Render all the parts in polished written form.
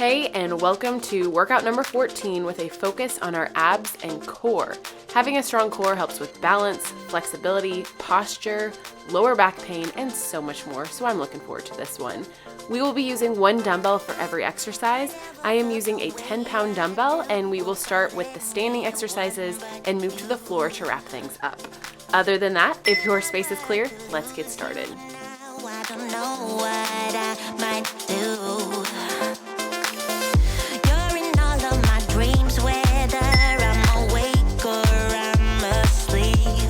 Hey, and welcome to workout number 14 with a focus on our abs and core. Having a strong core helps with balance, flexibility, posture, lower back pain, and so much more, so I'm looking forward to this one. We will be using one dumbbell for every exercise. I am using a 10-pound dumbbell, and we will start with the standing exercises and move to the floor to wrap things up. Other than that, if your space is clear, let's get started. I don't know what I might do. You're in all of my dreams, whether I'm awake or I'm asleep.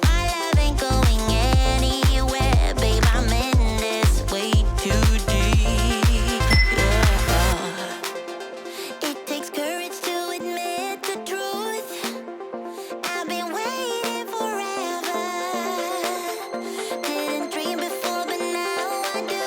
My love ain't going anywhere, babe. I'm in this way too deep. It takes courage to admit the truth. I've been waiting forever. Didn't dream before, but now I do.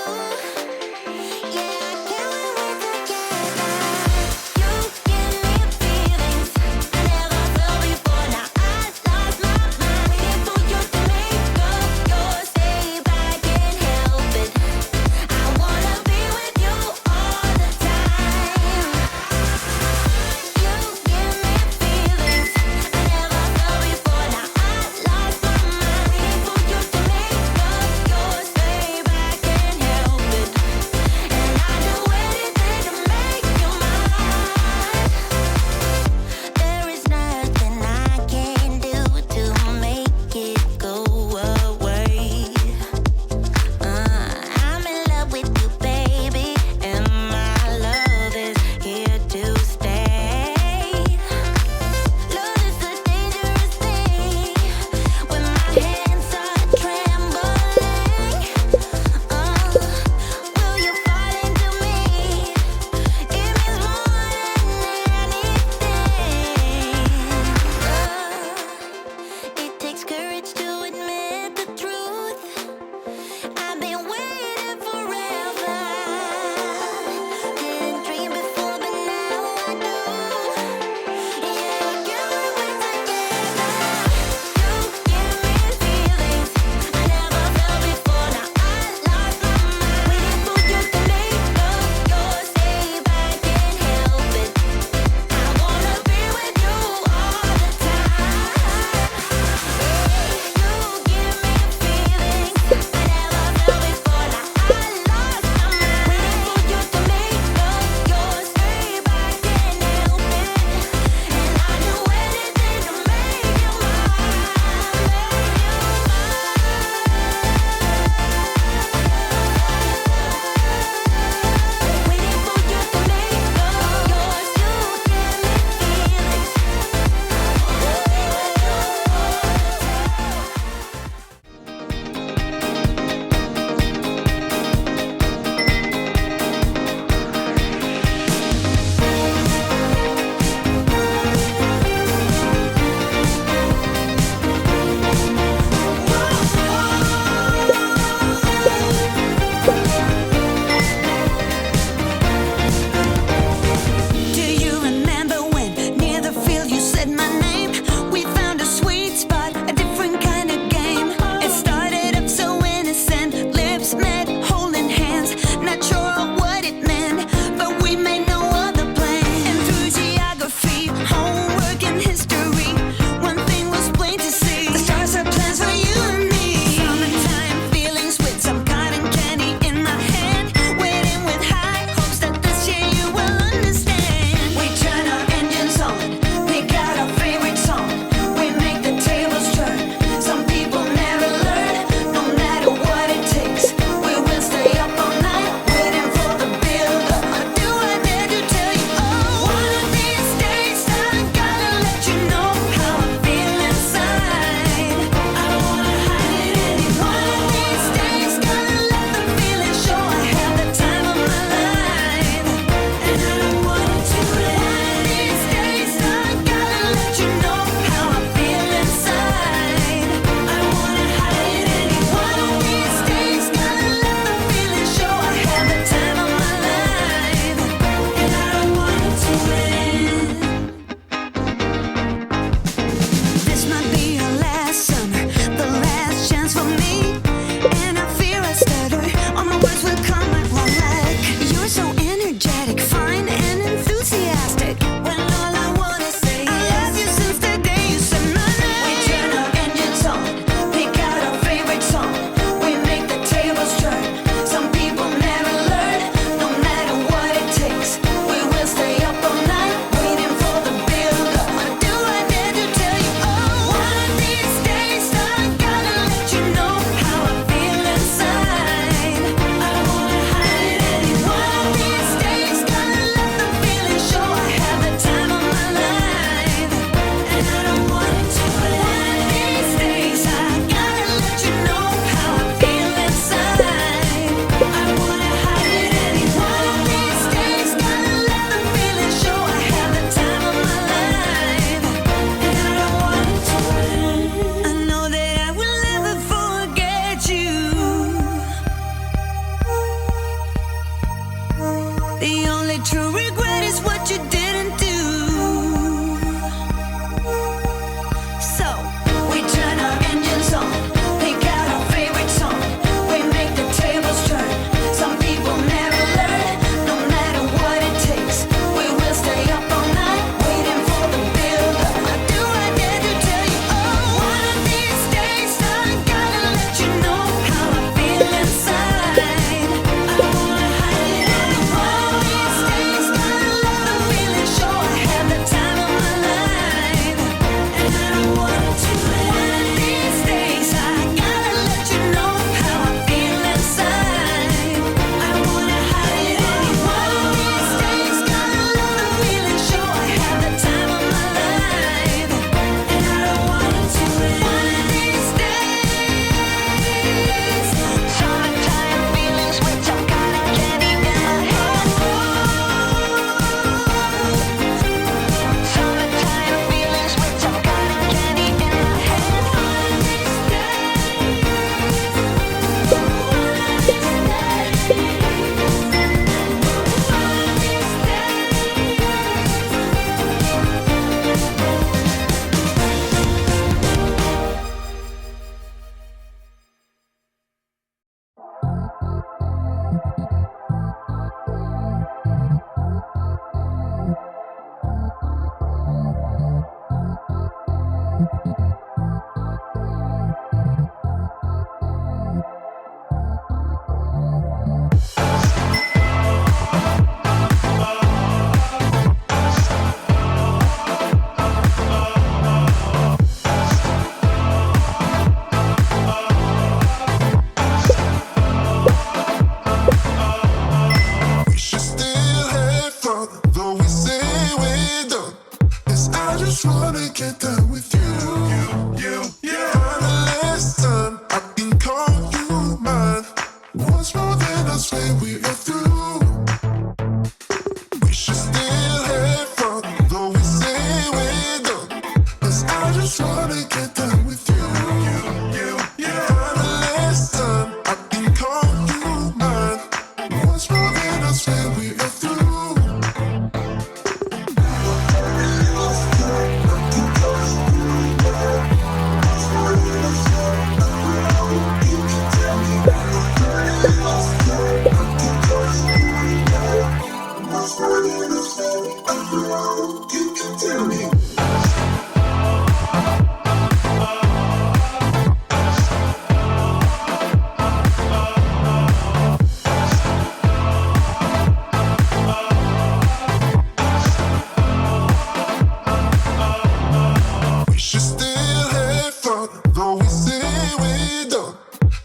we don't.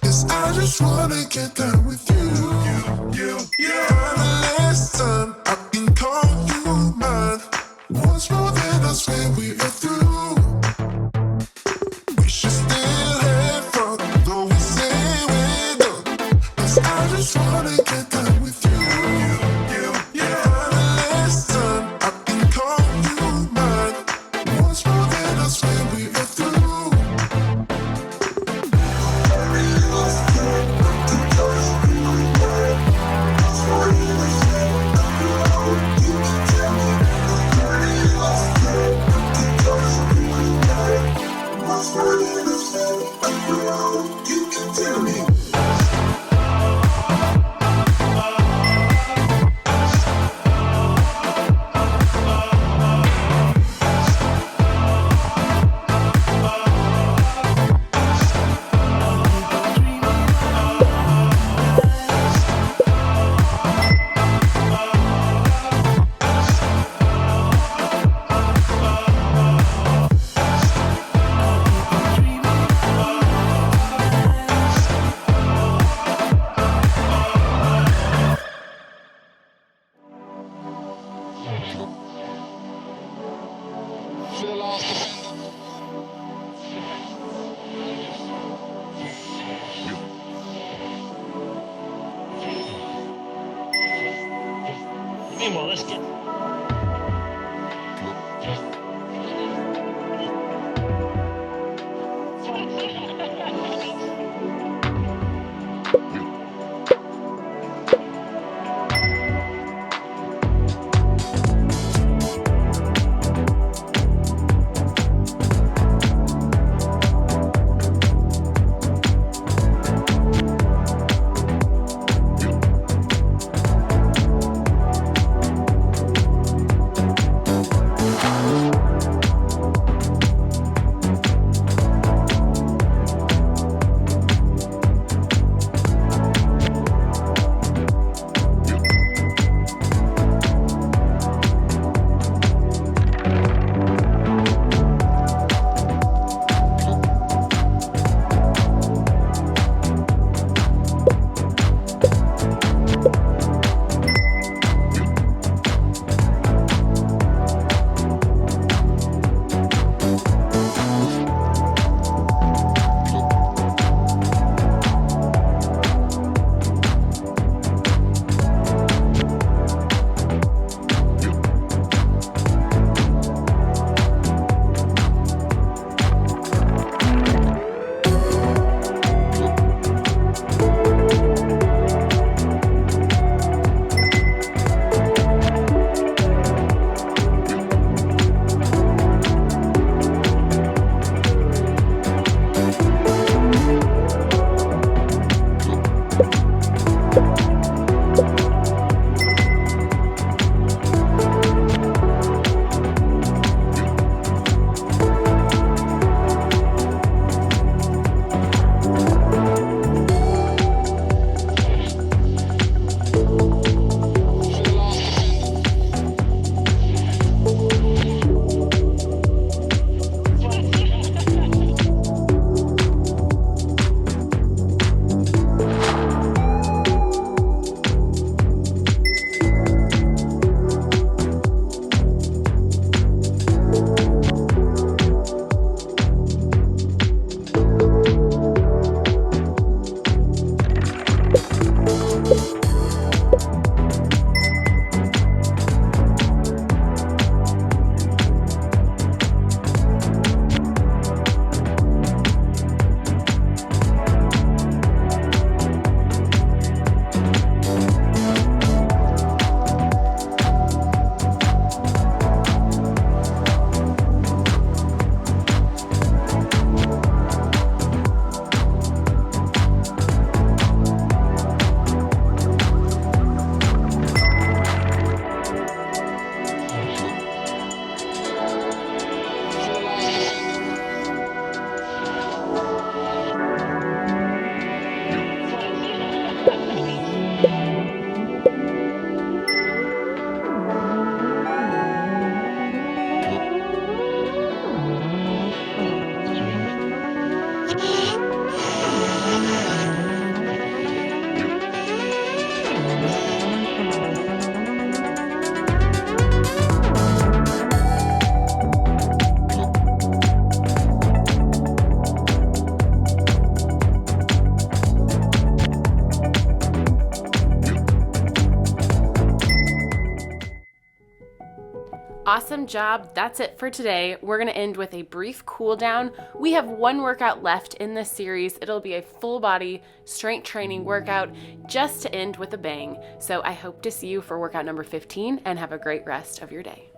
'Cause I just wanna get down with you. The last time I can call you mine. Once more, then I swear we are through. We should still have fun, though we say we don't. 'Cause I just wanna get down with you. The last time I can call you mine. Once more, then I swear we are through. You can tell me. Meanwhile, let's get. Awesome job. That's it for today. We're going to end with a brief cool down. We have one workout left in this series. It'll be a full body strength training workout just to end with a bang. So I hope to see you for workout number 15 and have a great rest of your day.